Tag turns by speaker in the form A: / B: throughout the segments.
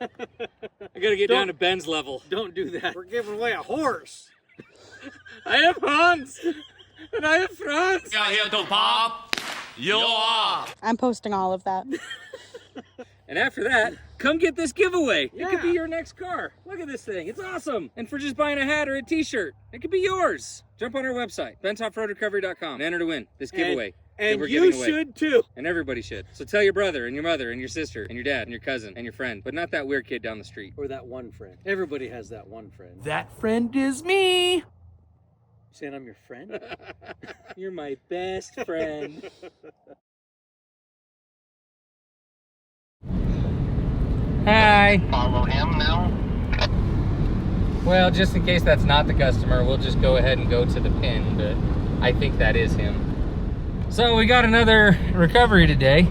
A: I gotta get down to Ben's level.
B: Don't do that.
C: We're giving away a horse.
A: I have Hans, and I have Franz.
D: You're here to pop. You are.
E: I'm posting all of that.
A: And after that, come get this giveaway.
C: Yeah.
A: It could be your next car. Look at this thing. It's awesome. And for just buying a hat or a t-shirt, it could be yours. Jump on our website, bentoffroadrecovery.com, and enter to win this giveaway.
C: And
A: we're
C: you
A: giving away.
C: should too.
A: And everybody should. So tell your brother and your mother and your sister and your dad and your cousin and your friend, but not that weird kid down the street.
C: Or that one friend. Everybody has that one friend.
D: That friend is me.
C: You saying I'm your friend?
A: You're my best friend. Hi.
F: Follow him now.
A: Well, just in case that's not the customer, we'll just go ahead and go to the pin, but I think that is him. So we got another recovery today,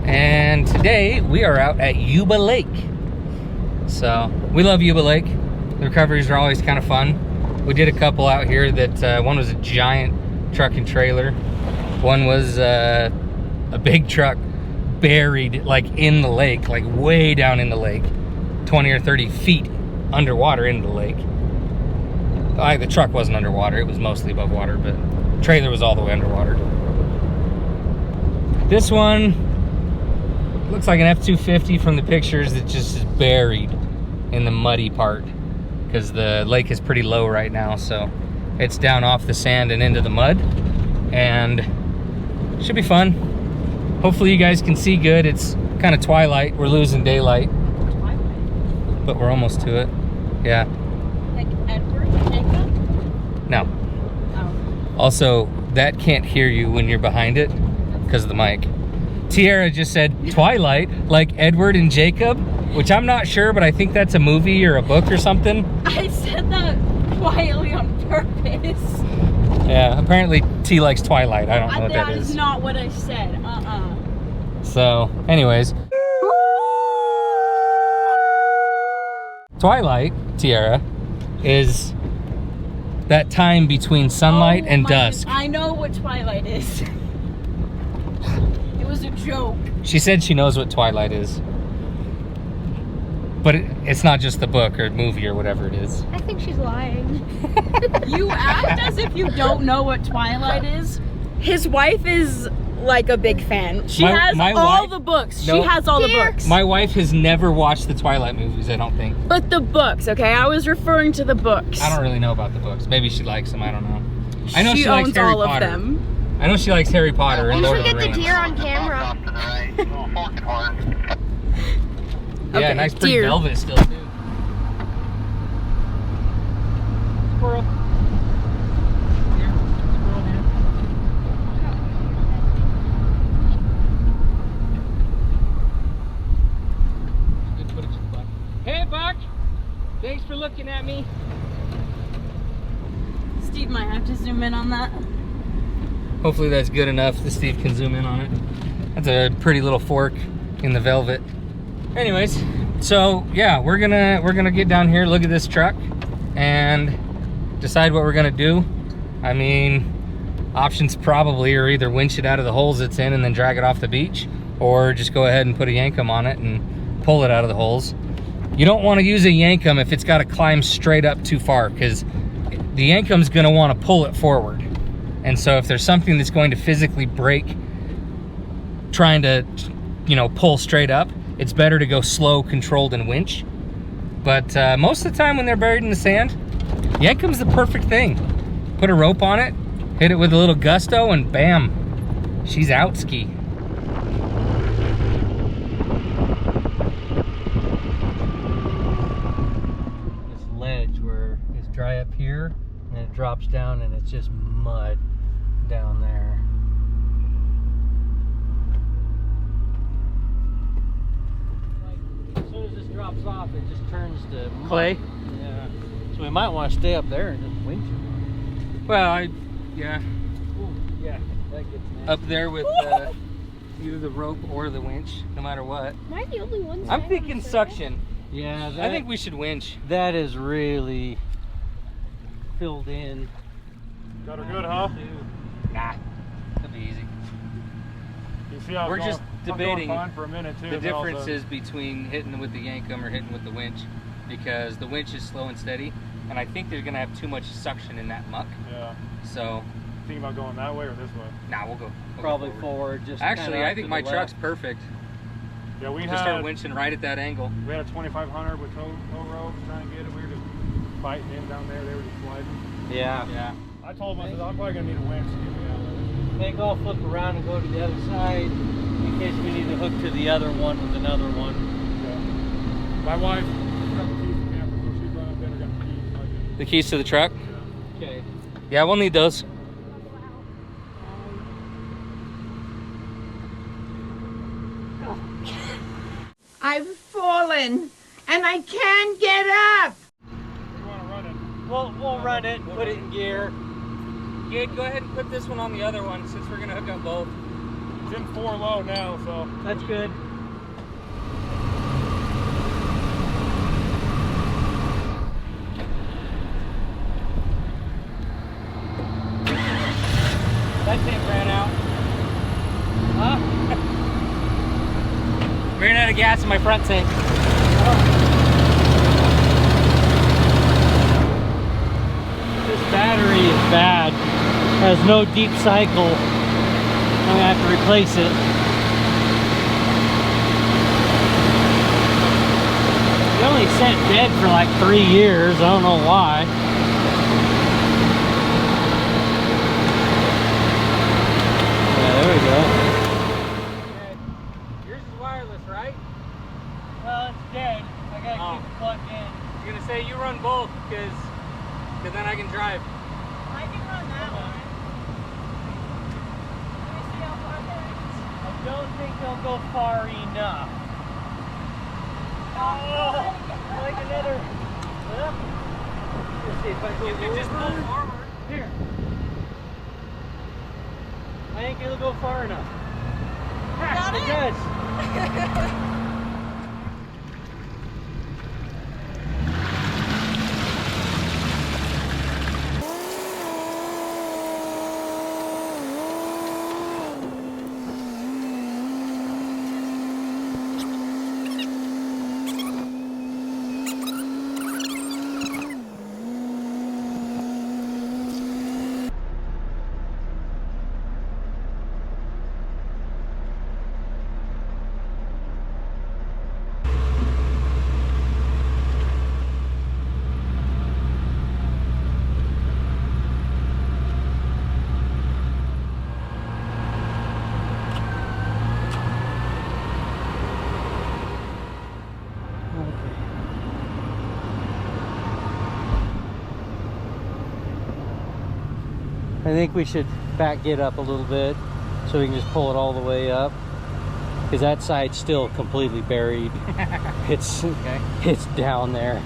A: and today we are out at Yuba Lake. So we love Yuba Lake. The recoveries are always kind of fun. We did a couple out here that one was a giant truck and trailer. One was a big truck buried like in the lake, like way down in the lake, 20 or 30 feet underwater into the lake. The truck wasn't underwater, it was mostly above water, but the trailer was all the way underwater. This one looks like an F-250 from the pictures that just is buried in the muddy part because the lake is pretty low right now, so it's down off the sand and into the mud, and should be fun. Hopefully you guys can see good. It's kind of twilight. We're losing daylight. Twilight? But we're almost to it. Yeah.
E: Like Edward and Jacob?
A: No.
E: Oh.
A: Also, that can't hear you when you're behind it because of the mic. Tiara just said Twilight, like Edward and Jacob, which I'm not sure, but I think that's a movie or a book or something.
E: I said that quietly on purpose.
A: Yeah, apparently T likes Twilight. I don't know what that
E: That
A: is.
E: is not what I said.
A: So, anyways. Twilight, Tiara, is that time between sunlight and dusk.
E: I know what Twilight is. It was a joke.
A: She said she knows what Twilight is. But it's not just the book or movie or whatever it is.
G: I think she's lying.
E: You act as if you don't know what Twilight is. His wife is like a big fan. She has all the books.
A: No.
E: She has all the books.
A: My wife has never watched the Twilight movies, I don't think.
E: But the books, okay? I was referring to the books.
A: I don't really know about the books. Maybe she likes them, I don't know. I know she likes
E: owns
A: Harry
E: all
A: Potter.
E: of them.
A: I know she likes Harry Potter and
G: You
A: Lord
G: should
A: of the
G: get the
A: Rings.
G: deer on camera.
A: Yeah,
E: Okay,
A: nice pretty
E: deer.
A: velvet still too. Squirrel. Here, squirrel here. Good footage of Buck. Hey Buck! Thanks for looking at me.
E: Steve might have to zoom in on that.
A: Hopefully that's good enough that Steve can zoom in on it. That's a pretty little fork in the velvet. Anyways, so yeah, we're gonna get down here, look at this truck, and decide what we're gonna do. I mean, options probably are either winch it out of the holes it's in and then drag it off the beach, or just go ahead and put a yankum on it and pull it out of the holes. You don't want to use a yankum if it's got to climb straight up too far, because the yankum's gonna want to pull it forward. And so if there's something that's going to physically break trying to, you know, pull straight up, it's better to go slow, controlled, and winch. But most of the time when they're buried in the sand, yankum's the perfect thing. Put a rope on it, hit it with a little gusto, and bam, she's out ski. This ledge where it's dry up here, and it drops down and it's just mud down there. As soon as this drops off, it just turns to clay.
C: Yeah. So we might want to stay up there and just winch it.
A: Well, yeah,
C: Ooh, yeah, that gets nasty.
A: up there with either the rope or the winch, no matter what.
G: Am I the only one?
A: I'm thinking suction.
C: Yeah,
A: I think we should winch.
C: that is really filled in.
B: Got her good, huh?
A: Nah, that'll be easy.
B: You see how it's going?
A: debating
B: fun for a minute too.
A: the differences between hitting with the Yankum or hitting with the winch, because the winch is slow and steady, and I think they're gonna have too much suction in that muck.
B: Yeah.
A: So.
B: Think about going that way or this way?
A: Nah, we'll go.
C: Probably forward. Just
A: actually, I think my truck's perfect.
B: Yeah, we
A: just start winching right at that angle.
B: We had a 2500 with tow ropes trying to get it. We were just fighting in down there. They were just sliding.
C: Yeah.
A: Yeah.
B: I told them, I said, I'm probably gonna need a winch to get me out of it.
C: I think I'll flip around and go to the other side in case we need to hook to the other one with another one.
B: Yeah. My wife got the keys to the camper, so she's running up there. Got the keys.
A: The keys to the truck?
B: Yeah.
C: Okay.
A: Yeah, we'll need those.
F: I've fallen and I can't get up.
B: You want to run it?
C: We'll run it, put it in gear.
A: Kid, go ahead and put this one on the other one since we're gonna hook up both.
B: It's in 4 low now, so.
C: That's good.
A: That tank ran out.
C: Huh?
A: Ran out of gas in my front tank.
C: This battery is bad. Has no deep cycle. I'm gonna have to replace it. It only sat dead for like 3 years. I don't know why. Yeah, there we go.
A: Yours is wireless, right?
C: Well, it's dead. I gotta keep it plugged in.
A: You're gonna say you run both, because then I can drive.
E: I can run that one. Let me see how far there is.
C: I don't think they'll go far enough. Oh, like another. Let's see if I go
A: You can just pull forward.
C: Here. I think it'll go far enough.
E: Got
C: It
E: it?
C: does. I think we should back it up a little bit so we can just pull it all the way up, because that side's still completely buried. It's down there.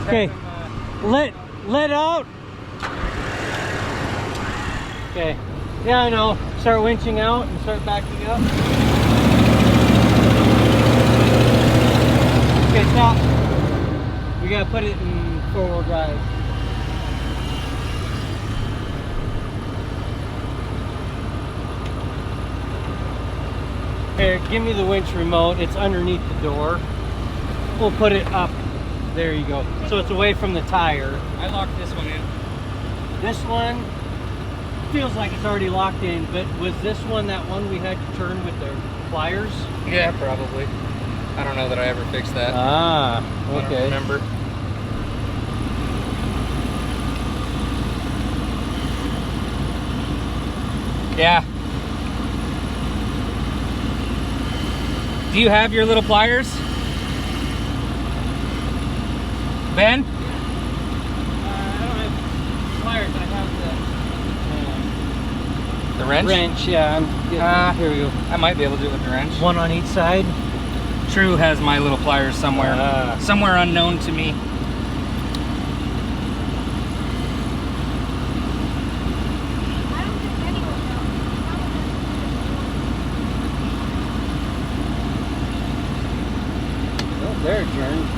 C: Okay, let out. Okay, yeah, I know. Start winching out and start backing up. Okay, stop. We gotta put it in 4-wheel drive. Here, give me the winch remote. It's underneath the door. We'll put it up. There you go. So it's away from the tire.
A: I locked this one in.
C: This one feels like it's already locked in, but was this one that one we had to turn with the pliers?
A: Yeah, probably. I don't know that I ever fixed that.
C: Ah,
A: I
C: okay.
A: don't remember. Yeah. Do you have your little pliers? Ben?
C: I don't have pliers. I have
A: The wrench?
C: wrench. Yeah. Here we go.
A: I might be able to do it with the wrench.
C: One on each side.
A: True has my little pliers somewhere. Somewhere unknown to me.
C: They're adjourned.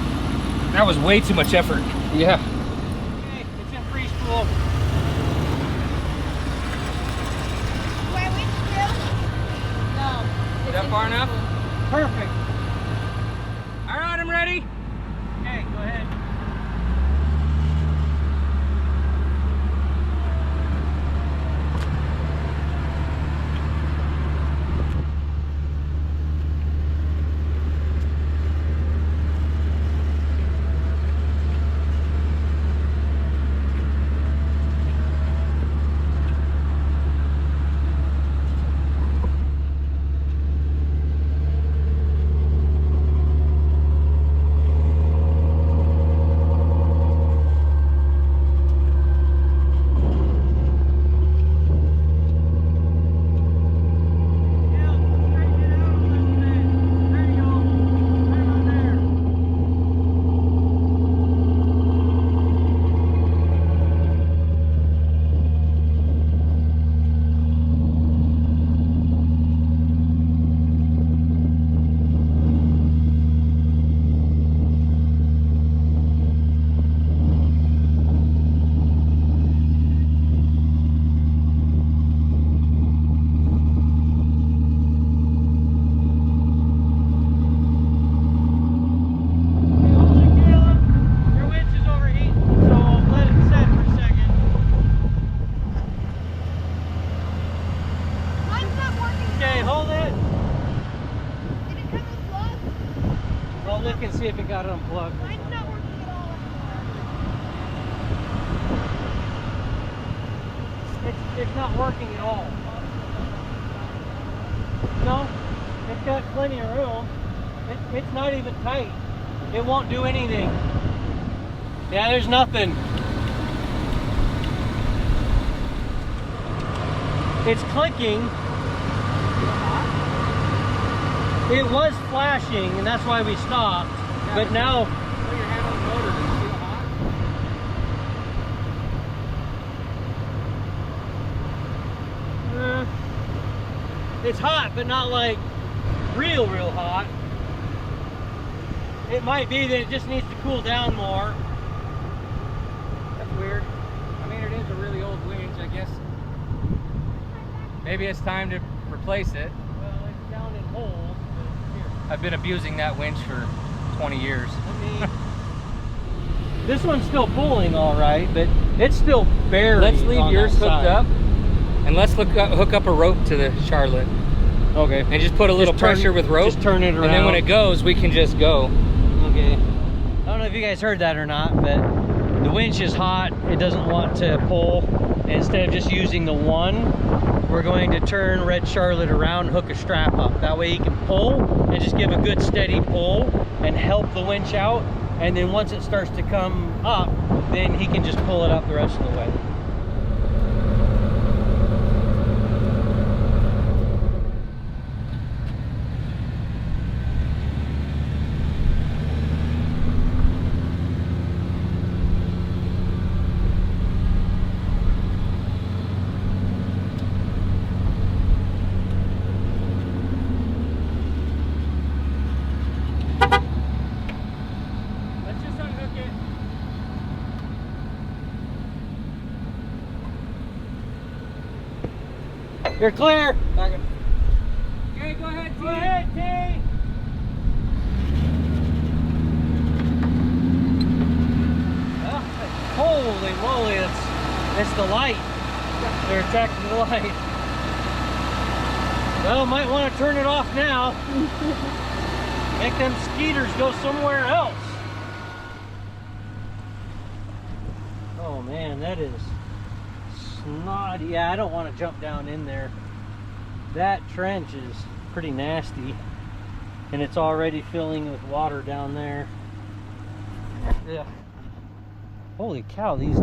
A: That was way too much effort. Yeah.
C: Okay, it's in free spool.
E: Do I winch still? No. It's
A: that far enough?
C: Perfect.
A: All right, I'm ready.
C: Okay, go ahead. Look and see if it got unplugged.
F: Mine's not working at all anymore.
C: It's not working at all. No, it's got plenty of room. It's not even tight. It won't do anything. Yeah, there's nothing. It's clicking. It was flashing, and that's why we stopped. Yeah, but now,
A: put your hand on the motor. Does it feel hot?
C: it's hot, but not like real hot. It might be that it just needs to cool down more.
A: That's weird. I mean, it is a really old winch, I guess. Maybe it's time to replace it.
C: Well, it's down in holes.
A: I've been abusing that winch for 20 years.
C: This one's still pulling all right, but it's still barely.
A: Let's leave yours hooked up, and let's hook up a rope to the Charlotte.
C: Okay.
A: And just put a little pressure with rope.
C: Just turn it around.
A: And then when it goes, we can just go.
C: Okay. I don't know if you guys heard that or not, but the winch is hot. It doesn't want to pull. And instead of just using the one, we're going to turn Red Charlotte around, hook a strap up. That way he can pull and just give a good steady pull and help the winch out. And then once it starts to come up, then he can just pull it up the rest of the way. You're clear.
A: Okay, go ahead, T.
C: Go ahead, T. Oh, holy moly, it's the light. They're attacking the light. Well, might want to turn it off now. Make them skeeters go somewhere else. Oh man, that is snotty. Yeah, I don't want to jump down in there. That trench is pretty nasty, and it's already filling with water down there. Yeah. Holy cow, these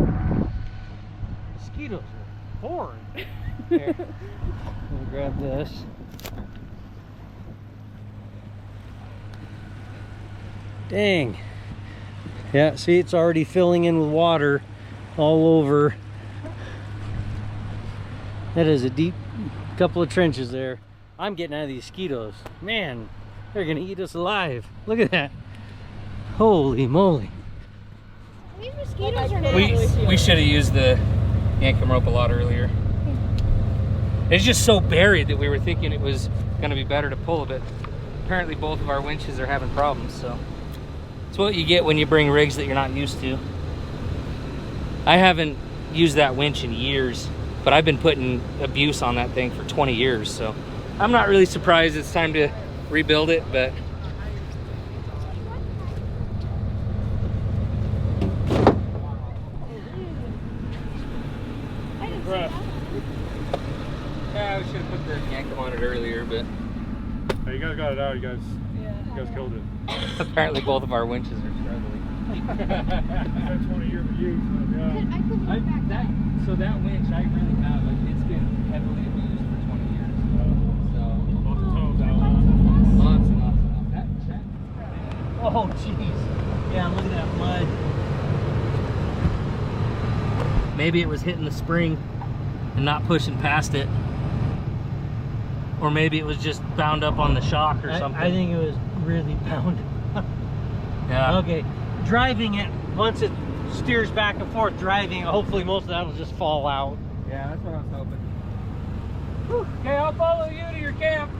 C: mosquitoes are horrid. Here, let me grab this. Dang. Yeah, see, it's already filling in with water all over. That is a deep couple of trenches there. I'm getting out of these mosquitoes. Man, they're gonna eat us alive. Look at that. Holy moly.
G: These mosquitoes are not
A: We should have used the yankum rope a lot earlier. It's just so buried that we were thinking it was going to be better to pull a bit. Apparently both of our winches are having problems, so it's what you get when you bring rigs that you're not used to. I haven't used that winch in years, but I've been putting abuse on that thing for 20 years, so I'm not really surprised it's time to rebuild it, but yeah, we should have put the yank on it earlier, but
B: Hey, you guys got it out. You guys killed it.
A: apparently both of our winches are struggling.
B: That's 20 years of use.
A: So that winch I really have, it's been heavily abused for 20 years. So
B: Lots of toes out.
A: lots and lots and lots.
C: Oh, jeez. Yeah, look at that mud.
A: Maybe it was hitting the spring and not pushing past it. Or maybe it was just bound up on the shock or something.
C: I think it was really bound up.
A: Yeah.
C: Okay, driving it, once it steers back and forth, driving it, hopefully most of that will just fall out.
A: Yeah, that's what I was hoping. Whew. Okay, I'll follow you to your camp.